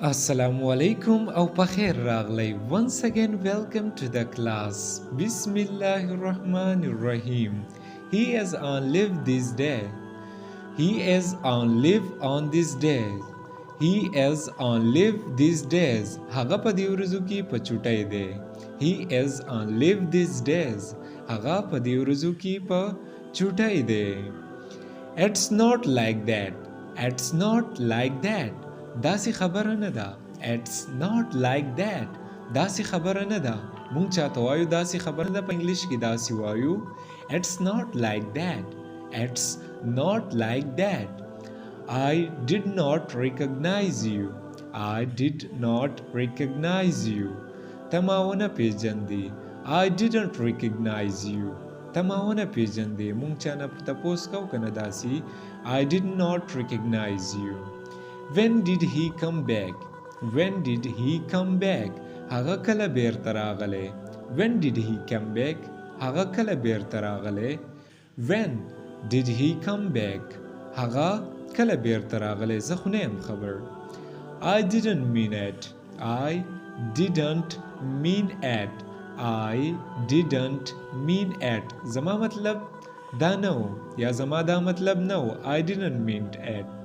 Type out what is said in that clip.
Assalamu alaikum au pakhair raghli. Once again, welcome to the class. Bismillahir Rahmanir Rahim. He is on live this day. He is on live on these days. He is on live these days. Haga pa diuruzu ki pachutai de. He is on live these days. Haga pa diuruzu ki pachutai de. It's not like that. It's not like that. داسې خبره نه ده. It's not like that. داسې خبره نه ده. مونږ چاته وایو داسې خبره ده په انګلیش کې داسې وایو. It's not like that. It's not like that. I did not recognize you. I did not recognize you. تماونه پیژندې. I didn't recognize you. تماونه پیژندې. مونږ چا نه تپوس کو کنه داسې. I did not recognize you. When did he come back? When did he come back? هغه کله بیرته راغلی. When did he come back? هغه کله بیرته راغلی. When did he come back? هغه کله بیرته راغلی. زه خو نه یم خبر. I didn't mean it. I didn't mean it. I didn't mean it. زما مطلب دا نه و یا زما دا مطلب نه و. I didn't mean it.